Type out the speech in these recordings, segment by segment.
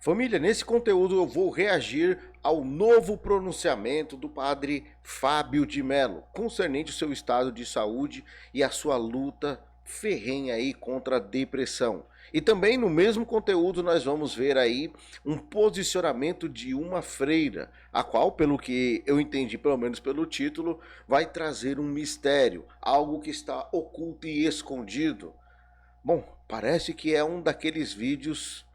Família, nesse conteúdo eu vou reagir ao novo pronunciamento do padre Fábio de Mello, concernente ao seu estado de saúde e a sua luta ferrenha aí contra a depressão. E também no mesmo conteúdo nós vamos ver aí um posicionamento de uma freira, a qual, pelo que eu entendi, pelo menos pelo título, vai trazer um mistério, algo que está oculto e escondido. Bom, parece que é um daqueles vídeos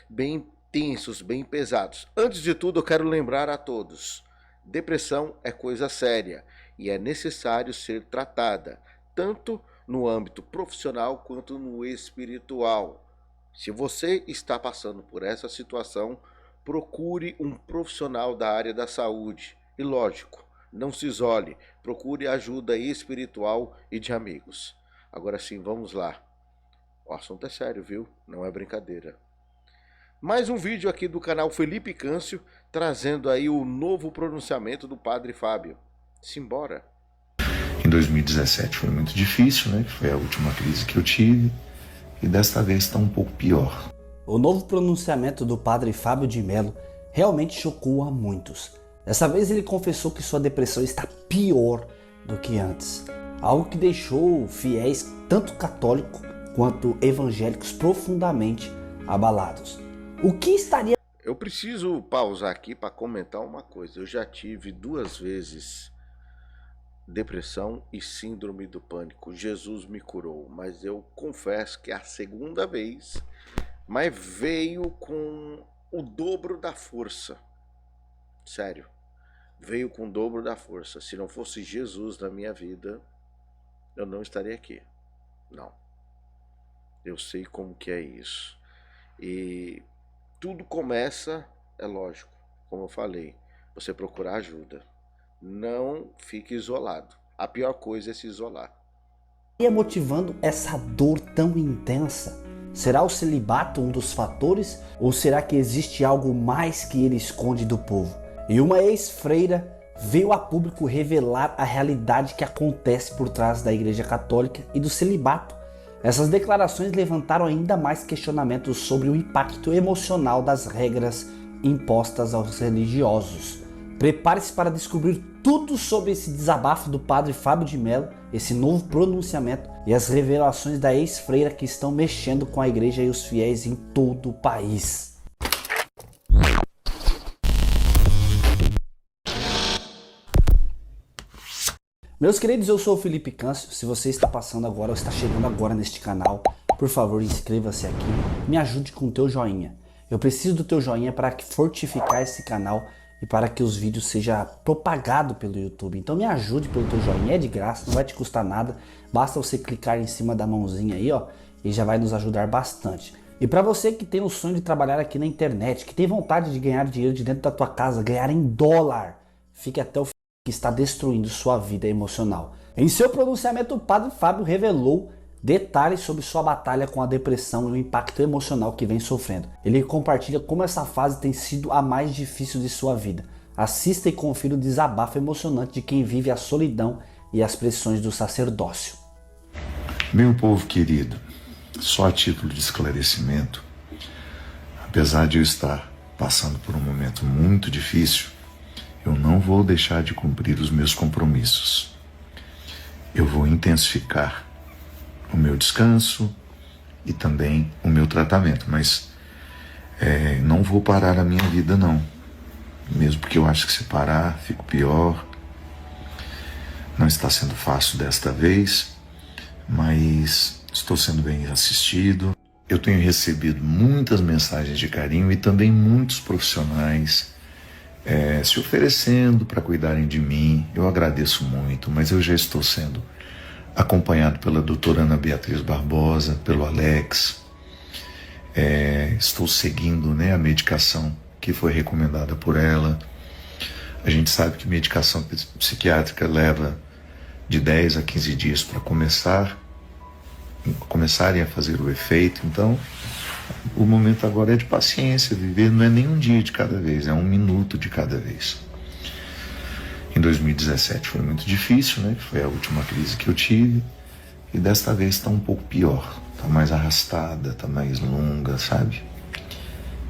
bem tensos, bem pesados. Antes de tudo, eu quero lembrar a todos: depressão é coisa séria e é necessário ser tratada, tanto no âmbito profissional quanto no espiritual. Se você está passando por essa situação, procure um profissional da área da saúde. E lógico, não se isole, procure ajuda espiritual e de amigos. Agora sim, vamos lá. O assunto é sério, viu? Não é brincadeira. Mais um vídeo aqui do canal Felipe Câncio, trazendo aí o novo pronunciamento do padre Fábio. Simbora! Em 2017 foi muito difícil, né? Foi a última crise que eu tive, e desta vez está um pouco pior. O novo pronunciamento do padre Fábio de Mello realmente chocou a muitos. Dessa vez ele confessou que sua depressão está pior do que antes, algo que deixou fiéis, tanto católicos quanto evangélicos, profundamente abalados. O que estaria... Eu preciso pausar aqui para comentar uma coisa. Eu já tive 2 vezes depressão e síndrome do pânico. Jesus me curou, mas eu confesso que a segunda vez, mas veio com o dobro da força. Sério, veio com o dobro da força. Se não fosse Jesus na minha vida, eu não estaria aqui. Não. Eu sei como que é isso. E tudo começa, é lógico, como eu falei, você procurar ajuda. Não fique isolado. A pior coisa é se isolar. motivando essa dor tão intensa? Será o celibato um dos fatores? Ou será que existe algo mais que ele esconde do povo? E uma ex-freira veio a público revelar a realidade que acontece por trás da Igreja Católica e do celibato. Essas declarações levantaram ainda mais questionamentos sobre o impacto emocional das regras impostas aos religiosos. Prepare-se para descobrir tudo sobre esse desabafo do padre Fábio de Mello, esse novo pronunciamento e as revelações da ex-freira que estão mexendo com a igreja e os fiéis em todo o país. Meus queridos, eu sou o Felipe Câncio. Se você está passando agora ou está chegando agora neste canal, por favor, inscreva-se aqui, me ajude com o teu joinha. Eu preciso do teu joinha para fortificar esse canal e para que os vídeos sejam propagados pelo YouTube. Então me ajude pelo teu joinha, é de graça, não vai te custar nada. Basta você clicar em cima da mãozinha aí, ó, e já vai nos ajudar bastante. E para você que tem o sonho de trabalhar aqui na internet, que tem vontade de ganhar dinheiro de dentro da tua casa, ganhar em dólar, fique até o fim, que está destruindo sua vida emocional. Em seu pronunciamento, o padre Fábio revelou detalhes sobre sua batalha com a depressão e o impacto emocional que vem sofrendo. Ele compartilha como essa fase tem sido a mais difícil de sua vida. Assista e confira o desabafo emocionante de quem vive a solidão e as pressões do sacerdócio. Meu povo querido, só a título de esclarecimento, apesar de eu estar passando por um momento muito difícil, eu não vou deixar de cumprir os meus compromissos. Eu vou intensificar o meu descanso e também o meu tratamento, mas não vou parar a minha vida não, mesmo porque eu acho que se parar fico pior. Não está sendo fácil desta vez, mas estou sendo bem assistido. Eu tenho recebido muitas mensagens de carinho e também muitos profissionais se oferecendo para cuidarem de mim. Eu agradeço muito, mas eu já estou sendo acompanhado pela doutora Ana Beatriz Barbosa, pelo Alex. Estou seguindo, né, a medicação que foi recomendada por ela. A gente sabe que medicação psiquiátrica leva de 10 a 15 dias para começarem a fazer o efeito. Então, o momento agora é de paciência. Viver não é nem um dia de cada vez, é 1 minuto de cada vez. Em 2017 foi muito difícil, né? Foi a última crise que eu tive. E desta vez está um pouco pior. Está mais arrastada, está mais longa, sabe?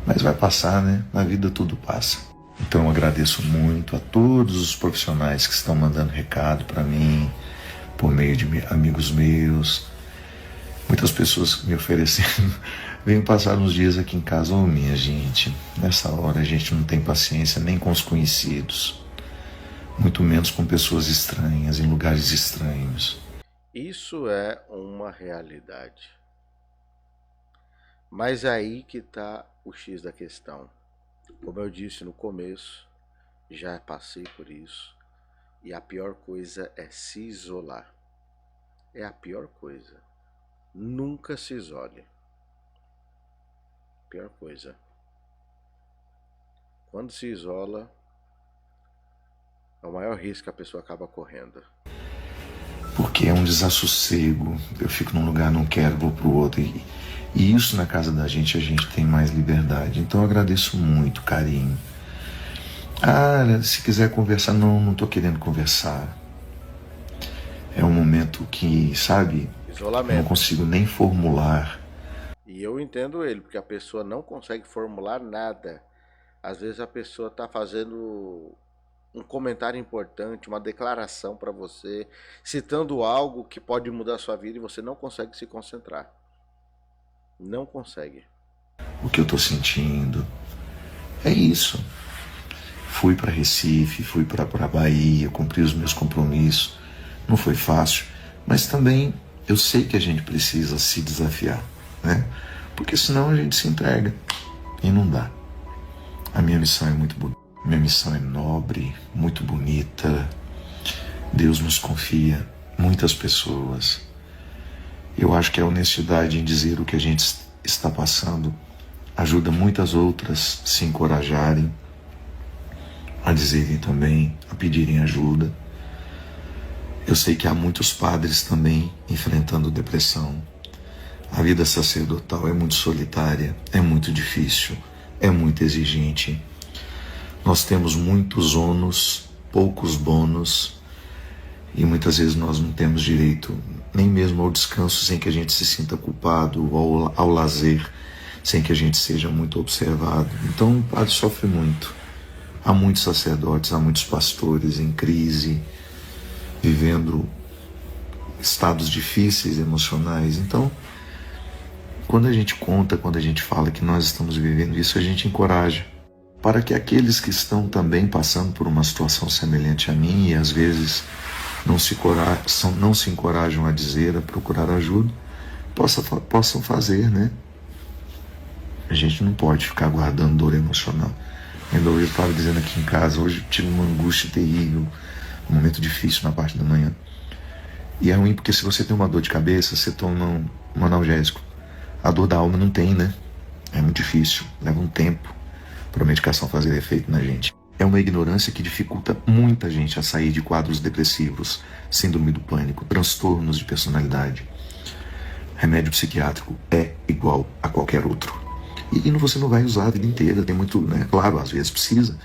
Mas vai passar, né? Na vida tudo passa. Então eu agradeço muito a todos os profissionais que estão mandando recado para mim, por meio de amigos meus, muitas pessoas me oferecendo. Venho passar uns dias aqui em casa. Ô, minha gente, nessa hora a gente não tem paciência nem com os conhecidos, muito menos com pessoas estranhas, em lugares estranhos. Isso é uma realidade. Mas aí que tá o X da questão. Como eu disse no começo, já passei por isso. E a pior coisa é se isolar. É a pior coisa. Nunca se isole. Pior coisa. Quando se isola, é o maior risco que a pessoa acaba correndo. Porque é um desassossego. Eu fico num lugar, não quero, vou pro outro. E isso na casa da gente, a gente tem mais liberdade. Então eu agradeço muito, carinho. Ah, se quiser conversar, não tô querendo conversar. É um momento que, sabe, Isolamento. eu não consigo nem formular. E eu entendo ele, porque a pessoa não consegue formular nada. Às vezes a pessoa está fazendo um comentário importante, uma declaração para você, citando algo que pode mudar a sua vida e você não consegue se concentrar. Não consegue. O que eu tô sentindo é isso. Fui para Recife, fui para Bahia, cumpri os meus compromissos. Não foi fácil, mas também eu sei que a gente precisa se desafiar, né? Porque senão a gente se entrega e não dá. A minha missão é muito bonita. Minha missão é nobre, muito bonita. Deus nos confia muitas pessoas. Eu acho que a honestidade em dizer o que a gente está passando ajuda muitas outras a se encorajarem, a dizerem também, a pedirem ajuda. Eu sei que há muitos padres também enfrentando depressão. A vida sacerdotal é muito solitária, é muito difícil, é muito exigente. Nós temos muitos ônus, poucos bônus, e muitas vezes nós não temos direito nem mesmo ao descanso sem que a gente se sinta culpado, ou ao lazer sem que a gente seja muito observado. Então o padre sofre muito. Há muitos sacerdotes, há muitos pastores em crise, vivendo estados difíceis emocionais. Então, quando a gente conta, quando a gente fala que nós estamos vivendo isso, a gente encoraja para que aqueles que estão também passando por uma situação semelhante a mim e às vezes não se encorajam a dizer, a procurar ajuda, possam fazer, né? A gente não pode ficar guardando dor emocional. Ainda hoje eu estava dizendo aqui em casa, hoje eu tive uma angústia terrível, um momento difícil na parte da manhã. E é ruim porque se você tem uma dor de cabeça, você toma um analgésico. A dor da alma não tem, né? É muito difícil, leva um tempo para a medicação fazer efeito na gente. É uma ignorância que dificulta muita gente a sair de quadros depressivos, síndrome do pânico, transtornos de personalidade. Remédio psiquiátrico é igual a qualquer outro. E você não vai usar a vida inteira, tem muito, né? Claro, às vezes precisa,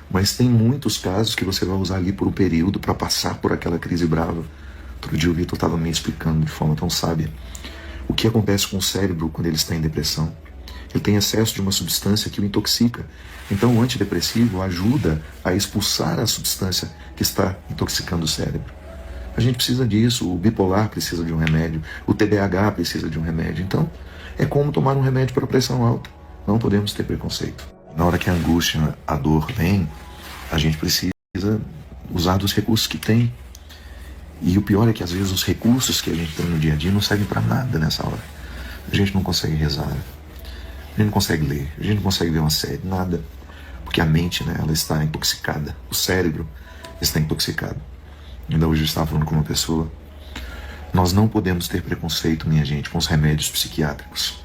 mas tem muitos casos que você vai usar ali por um período para passar por aquela crise brava. Outro dia o Vitor estava me explicando de forma tão sábia o que acontece com o cérebro quando ele está em depressão. Ele tem excesso de uma substância que o intoxica. Então o antidepressivo ajuda a expulsar a substância que está intoxicando o cérebro. A gente precisa disso, o bipolar precisa de um remédio, o TDAH precisa de um remédio. Então é como tomar um remédio para pressão alta. Não podemos ter preconceito. Na hora que a angústia, a dor vem, a gente precisa usar dos recursos que tem. E o pior é que às vezes os recursos que a gente tem no dia a dia não servem para nada nessa hora. A gente não consegue rezar, a gente não consegue ler, a gente não consegue ver uma série, nada. Porque a mente, né, ela está intoxicada, o cérebro está intoxicado. Ainda hoje eu estava falando com uma pessoa. Nós não podemos ter preconceito, minha gente, com os remédios psiquiátricos.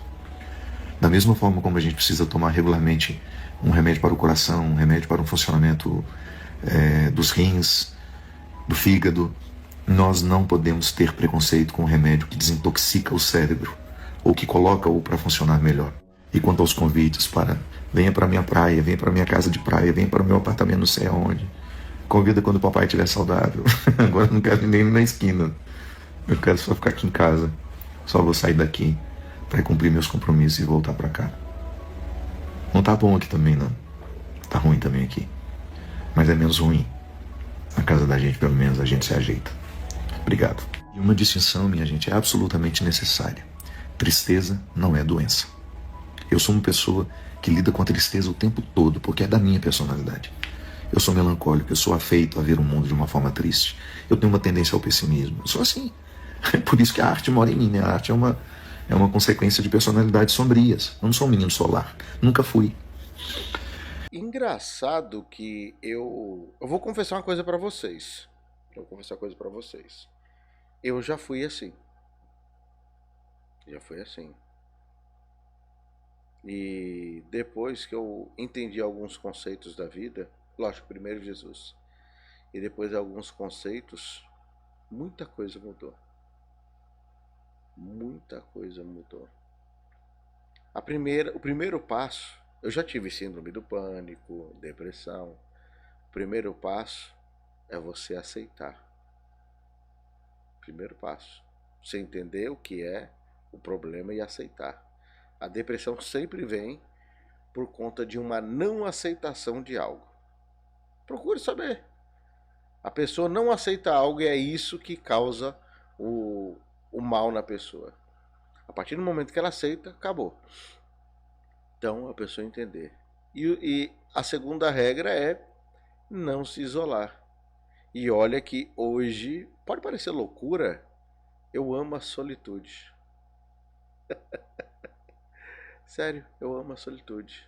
Da mesma forma como a gente precisa tomar regularmente um remédio para o coração, um remédio para o funcionamento dos rins, do fígado, nós não podemos ter preconceito com o remédio que desintoxica o cérebro ou que coloca-o para funcionar melhor. E quanto aos convites para venha para minha praia, venha para minha casa de praia, venha para o meu apartamento não sei aonde, convida quando o papai estiver saudável. Agora eu não quero nem na esquina, eu quero só ficar aqui em casa, só vou sair daqui para cumprir meus compromissos e voltar para cá. Não tá bom aqui também, não. Tá ruim também aqui. Mas é menos ruim. Na casa da gente, pelo menos, a gente se ajeita. Obrigado. E uma distinção, minha gente, é absolutamente necessária. Tristeza não é doença. Eu sou uma pessoa que lida com a tristeza o tempo todo, porque é da minha personalidade. Eu sou melancólico, eu sou afeito a ver o mundo de uma forma triste. Eu tenho uma tendência ao pessimismo. Eu sou assim. É por isso que a arte mora em mim, né? A arte é uma consequência de personalidades sombrias. Eu não sou um menino solar. Nunca fui. Engraçado que eu vou confessar uma coisa pra vocês. Eu já fui assim. E depois que eu entendi alguns conceitos da vida, lógico, primeiro Jesus, e depois alguns conceitos, muita coisa mudou. O primeiro passo, eu já tive síndrome do pânico, depressão. O primeiro passo é você aceitar. Primeiro passo, você entender o que é o problema e aceitar. A depressão sempre vem por conta de uma não aceitação de algo. Procure saber. A pessoa não aceita algo e é isso que causa o mal na pessoa. A partir do momento que ela aceita, acabou. Então, a pessoa entender. E a segunda regra é não se isolar. E olha que hoje, pode parecer loucura, eu amo a solitude. Sério, eu amo a solitude.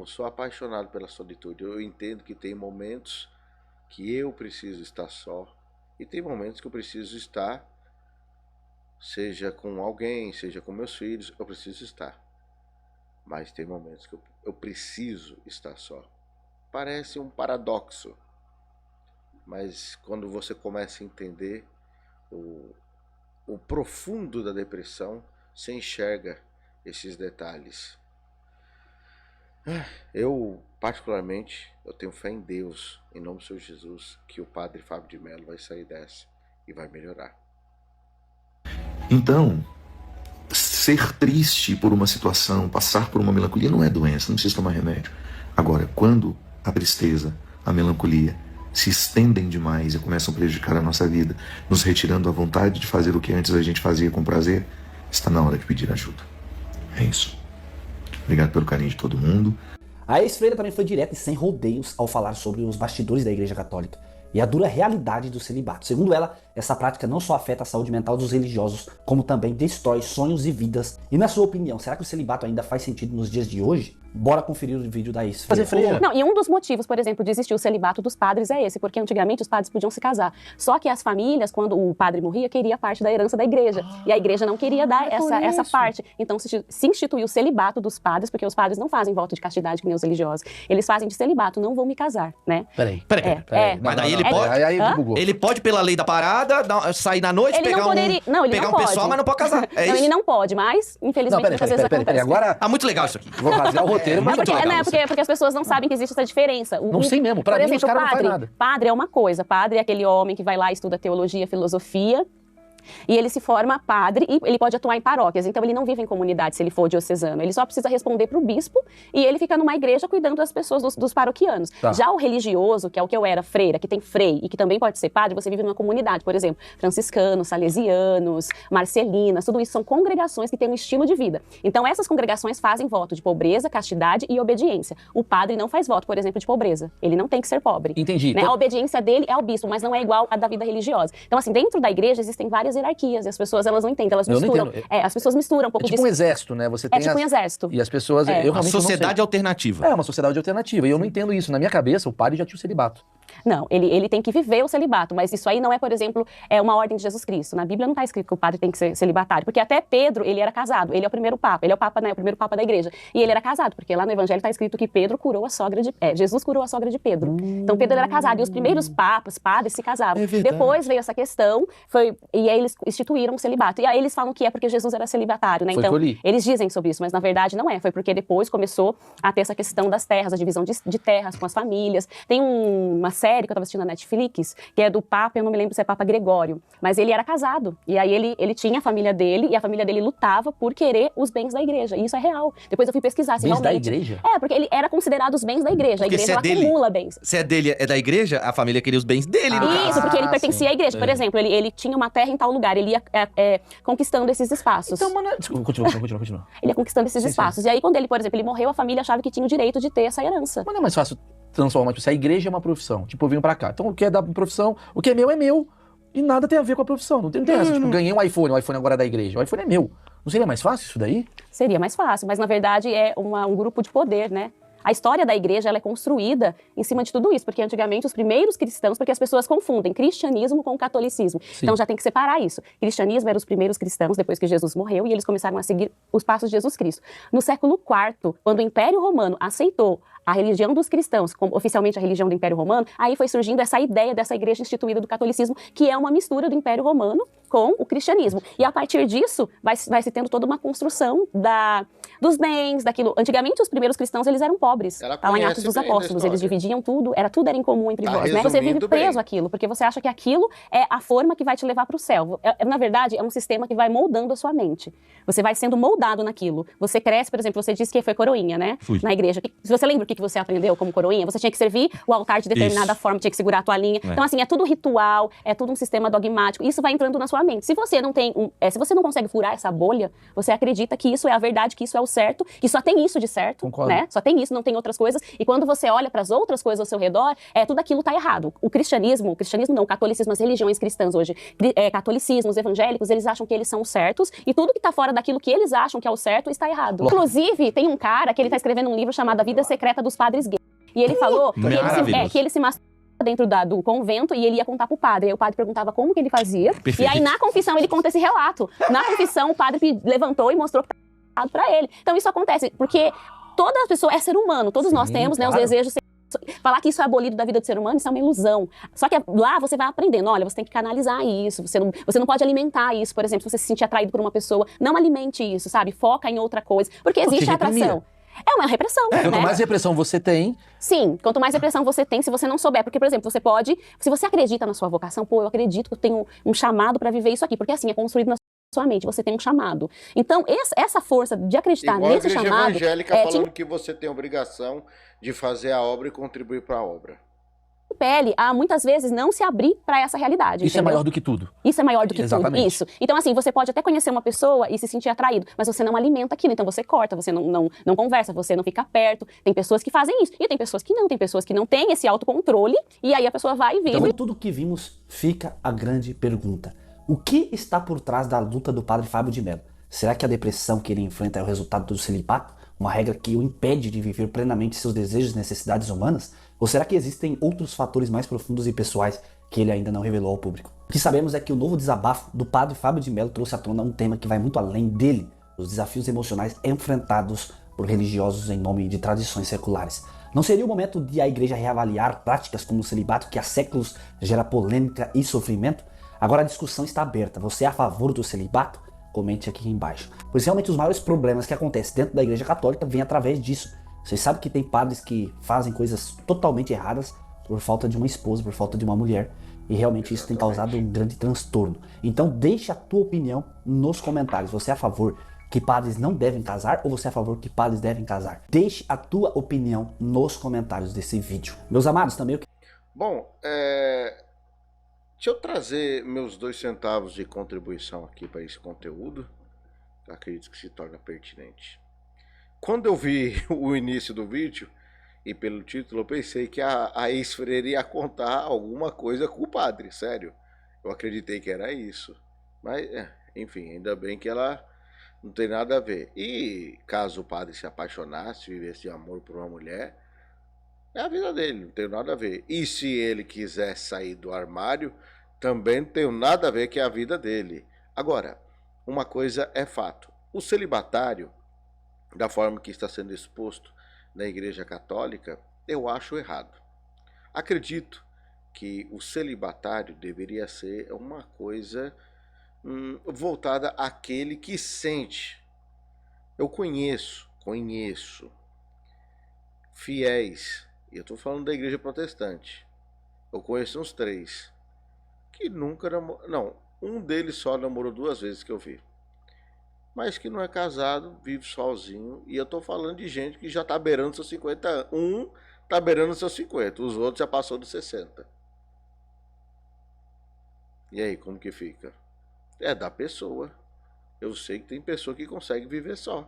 Sou apaixonado pela solitude. Eu entendo que tem momentos que eu preciso estar só. E tem momentos que eu preciso estar, seja com alguém, seja com meus filhos, eu preciso estar. Mas tem momentos que eu preciso estar só. Parece um paradoxo. Mas quando você começa a entender o profundo da depressão, você enxerga esses detalhes. Eu, particularmente, eu tenho fé em Deus, em nome do Senhor Jesus, que o Padre Fábio de Mello vai sair dessa e vai melhorar. Então, ser triste por uma situação, passar por uma melancolia não é doença, não precisa tomar remédio. Agora, quando a tristeza, a melancolia se estendem demais e começam a prejudicar a nossa vida, nos retirando a vontade de fazer o que antes a gente fazia com prazer, está na hora de pedir ajuda. É isso. Obrigado pelo carinho de todo mundo. A ex-freira também foi direta e sem rodeios ao falar sobre os bastidores da Igreja Católica e a dura realidade do celibato. Segundo ela, essa prática não só afeta a saúde mental dos religiosos, como também destrói sonhos e vidas. E na sua opinião, será que o celibato ainda faz sentido nos dias de hoje? Bora conferir o vídeo da ex-freira. Não, e um dos motivos, por exemplo, de existir o celibato dos padres é esse, porque antigamente os padres podiam se casar. Só que as famílias, quando o padre morria, queria parte da herança da igreja. E a igreja não queria dar essa parte. Então se instituiu o celibato dos padres, porque os padres não fazem voto de castidade que nem os religiosos. Eles fazem de celibato, não vão me casar, né? Peraí. Mas daí ele pode? Ele pode, pela lei da parada, sair na noite, pegar um pessoal, mas não pode casar. É isso? Ele não pode, mas infelizmente muitas vezes acontece. Agora... muito legal isso aqui. Vou rasgar o roteiro, mas porque as pessoas não sabem que existe essa diferença. Não sei mesmo, pra mim os caras não fazem nada. Padre é uma coisa, padre é aquele homem que vai lá e estuda teologia, filosofia, e ele se forma padre e ele pode atuar em paróquias. Então ele não vive em comunidade se ele for diocesano. Ele só precisa responder para o bispo e ele fica numa igreja cuidando das pessoas, dos paroquianos. Tá. Já o religioso, que é o que eu era, freira, que tem frei e que também pode ser padre, você vive numa comunidade. Por exemplo, franciscanos, salesianos, marcelinas, tudo isso são congregações que têm um estilo de vida. Então essas congregações fazem voto de pobreza, castidade e obediência. O padre não faz voto, por exemplo, de pobreza. Ele não tem que ser pobre. Entendi. Né? A obediência dele é ao bispo, mas não é igual à da vida religiosa. Então assim, dentro da igreja existem várias hierarquias e as pessoas elas não entendem, elas misturam. As pessoas misturam um pouco disso. É tipo um exército, né? Você tem tipo um exército. E as pessoas... Uma sociedade alternativa. É uma sociedade alternativa. E eu não entendo isso. Na minha cabeça, o padre já tinha o celibato. Não, ele tem que viver o celibato, mas isso aí não é, por exemplo, uma ordem de Jesus Cristo. Na Bíblia não está escrito que o padre tem que ser celibatário, porque até Pedro, ele era casado, ele é o primeiro papa, ele é o papa, né, o primeiro papa da igreja, e ele era casado, porque lá no evangelho está escrito que Pedro curou a sogra de... Jesus curou a sogra de Pedro. Então Pedro era casado, e os primeiros papas, padres, se casavam. Depois veio essa questão, e aí eles instituíram o celibato, e aí eles falam que é porque Jesus era celibatário, né? Então, eles dizem sobre isso, mas na verdade não é, foi porque depois começou a ter essa questão das terras, a divisão de terras com as famílias. Tem uma série que eu tava assistindo na Netflix, que é do Papa, eu não me lembro se é Papa Gregório, mas ele era casado. E aí ele tinha a família dele, e a família dele lutava por querer os bens da igreja. E isso é real. Depois eu fui pesquisar se bens realmente... da igreja? Porque ele era considerado os bens da igreja. Porque a igreja, ela acumula bens. Se é dele, é da igreja, a família queria os bens dele, no caso. Isso, porque ele pertencia à igreja. Por exemplo, ele tinha uma terra em tal lugar, ele ia conquistando esses espaços. Então, mano... Continua. Ele ia conquistando esses espaços. E aí, quando ele, por exemplo, ele morreu, a família achava que tinha o direito de ter essa herança. Mas não é mais fácil transformar, tipo, se a igreja é uma profissão, tipo, eu vim pra cá. Então, o que é da profissão, o que é meu, e nada tem a ver com a profissão. Não tem essa, tipo, ganhei um iPhone, o iPhone agora é da igreja. O iPhone é meu. Não seria mais fácil isso daí? Seria mais fácil, mas na verdade é um grupo de poder, né? A história da igreja ela é construída em cima de tudo isso, porque antigamente os primeiros cristãos, porque as pessoas confundem cristianismo com catolicismo. Sim. Então já tem que separar isso. Cristianismo eram os primeiros cristãos depois que Jesus morreu e eles começaram a seguir os passos de Jesus Cristo. No século IV, quando o Império Romano aceitou a religião dos cristãos, como oficialmente a religião do Império Romano, aí foi surgindo essa ideia dessa igreja instituída do catolicismo, que é uma mistura do Império Romano com o cristianismo. E a partir disso, vai se tendo toda uma construção dos bens, daquilo. Antigamente, os primeiros cristãos, eles eram pobres. Tá lá em Atos dos Apóstolos, eles dividiam tudo, tudo era em comum entre vós, né? Você vive preso àquilo, porque você acha que aquilo é a forma que vai te levar para o céu. Na verdade, é um sistema que vai moldando a sua mente. Você vai sendo moldado naquilo. Você cresce, por exemplo, você disse que foi coroinha, né? Fui. Na igreja. Se você lembra o que você aprendeu como coroinha? Você tinha que servir o altar de determinada forma, tinha que segurar a toalhinha. Então, assim, é tudo ritual, é tudo um sistema dogmático. Isso vai entrando na sua mente. Se você não tem se você não consegue furar essa bolha, você acredita que isso é a verdade, que isso é o certo, que só tem isso de certo, Concordo. né? Só tem isso, não tem outras coisas. E quando você olha para as outras coisas ao seu redor, tudo aquilo tá errado. O cristianismo não, o catolicismo, as religiões cristãs hoje, catolicismo, os evangélicos, eles acham que eles são os certos e tudo que tá fora daquilo que eles acham que é o certo está errado. Inclusive, tem um cara que ele tá escrevendo um livro chamado A Vida Secreta dos Padres Gays. E ele falou que ele se masturbava dentro do convento e ele ia contar pro padre. Aí o padre perguntava como que ele fazia. Perfeito. E aí na confissão ele conta esse relato. Na confissão o padre levantou e mostrou que tá errado pra ele. Então isso acontece porque toda pessoa é ser humano. Todos nós temos, né, claro. os desejos. Falar que isso é abolido da vida do ser humano, isso é uma ilusão. Só que lá você vai aprendendo, olha, você tem que canalizar isso, você não pode alimentar isso, por exemplo, se você se sentir atraído por uma pessoa, não alimente isso, sabe? Foca em outra coisa, porque existe a atração. É uma repressão, né? Quanto mais repressão você tem... Sim, quanto mais repressão você tem, se você não souber. Porque, por exemplo, se você acredita na sua vocação, eu acredito que eu tenho um chamado pra viver isso aqui. Porque assim, é construído na sua mente, você tem um chamado. Então, essa força de acreditar igual nesse chamado... chamado... a igreja evangélica falando que você tem a obrigação de fazer a obra e contribuir para a obra. Pele a muitas vezes não se abrir para essa realidade. Isso entendeu? é maior do que tudo. Isso é maior do que Exatamente. tudo. Isso. Então, assim, você pode até conhecer uma pessoa e se sentir atraído, mas você não alimenta aquilo. Então, você corta, você não conversa, você não fica perto. Tem pessoas que fazem isso. E tem pessoas que não. Tem pessoas que não têm esse autocontrole. E aí a pessoa vai e vive. Então, tudo que vimos, fica a grande pergunta. O que está por trás da luta do padre Fábio de Mello? Será que a depressão que ele enfrenta é o resultado do celibato? Uma regra que o impede de viver plenamente seus desejos e necessidades humanas? Ou será que existem outros fatores mais profundos e pessoais que ele ainda não revelou ao público? O que sabemos é que o novo desabafo do padre Fábio de Mello trouxe à tona um tema que vai muito além dele, os desafios emocionais enfrentados por religiosos em nome de tradições seculares. Não seria o momento de a igreja reavaliar práticas como o celibato que há séculos gera polêmica e sofrimento? Agora a discussão está aberta. Você é a favor do celibato? Comente aqui embaixo. Pois realmente os maiores problemas que acontecem dentro da igreja católica vêm através disso. Vocês sabem que tem padres que fazem coisas totalmente erradas por falta de uma esposa, por falta de uma mulher. E realmente isso tem causado um grande transtorno. Então deixe a tua opinião nos comentários. Você é a favor que padres não devem casar ou você é a favor que padres devem casar? Deixe a tua opinião nos comentários desse vídeo. Meus amados, também... Bom, deixa eu trazer meus 2 centavos de contribuição aqui para esse conteúdo. Eu acredito que se torna pertinente. Quando eu vi o início do vídeo, e pelo título, eu pensei que a ex-freira ia contar alguma coisa com o padre, sério. Eu acreditei que era isso. Mas, enfim, ainda bem que ela não tem nada a ver. E caso o padre se apaixonasse, vivesse de amor por uma mulher, é a vida dele, não tem nada a ver. E se ele quiser sair do armário, também não tem nada a ver, que é a vida dele. Agora, uma coisa é fato. O celibatário, da forma que está sendo exposto na Igreja Católica, eu acho errado. Acredito que o celibatário deveria ser uma coisa voltada àquele que sente. Eu conheço fiéis, e eu estou falando da Igreja Protestante, Eu conheço uns 3 que nunca namoraram. Não, um deles só namorou 2 vezes que eu vi. Mas que não é casado, vive sozinho. E eu tô falando de gente que já tá beirando seus 50 anos. Um tá beirando seus 50, os outros já passou dos 60. E aí, como que fica? É da pessoa. Eu sei que tem pessoa que consegue viver só.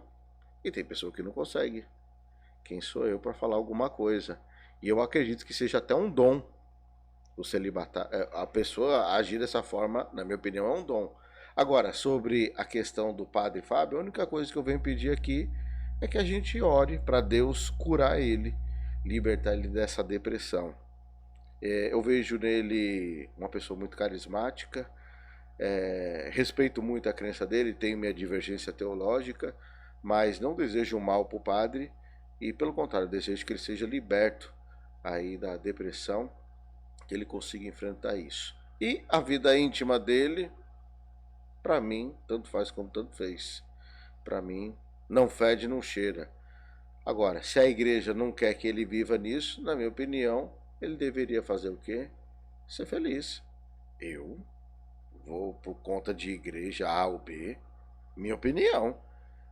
E tem pessoa que não consegue. Quem sou eu para falar alguma coisa? E eu acredito que seja até um dom o celibatário. A pessoa agir dessa forma, na minha opinião, é um dom. Agora, sobre a questão do padre Fábio, a única coisa que eu venho pedir aqui é que a gente ore para Deus curar ele, libertar ele dessa depressão. Eu vejo nele uma pessoa muito carismática, respeito muito a crença dele, tenho minha divergência teológica, mas não desejo o mal para o padre e, pelo contrário, desejo que ele seja liberto aí da depressão, que ele consiga enfrentar isso. E a vida íntima dele, para mim, tanto faz como tanto fez. Para mim, não fede, não cheira. Agora, se a igreja não quer que ele viva nisso, na minha opinião, ele deveria fazer o quê? Ser feliz. Eu vou por conta de igreja A ou B, minha opinião.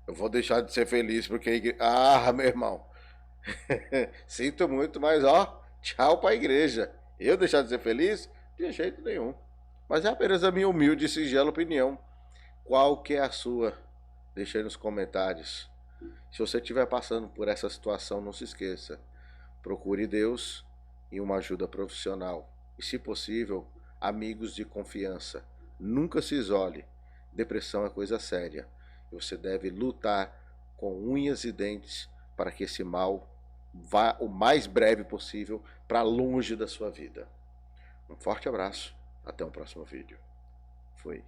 Eu vou deixar de ser feliz porque a igreja... Ah, meu irmão. Sinto muito, mas ó, tchau pra igreja. Eu deixar de ser feliz? De jeito nenhum. Mas é apenas a minha humilde e singela opinião. Qual que é a sua? Deixa aí nos comentários. Se você estiver passando por essa situação, não se esqueça. Procure Deus e uma ajuda profissional. E, se possível, amigos de confiança. Nunca se isole. Depressão é coisa séria. E você deve lutar com unhas e dentes para que esse mal vá o mais breve possível para longe da sua vida. Um forte abraço. Até o próximo vídeo. Fui.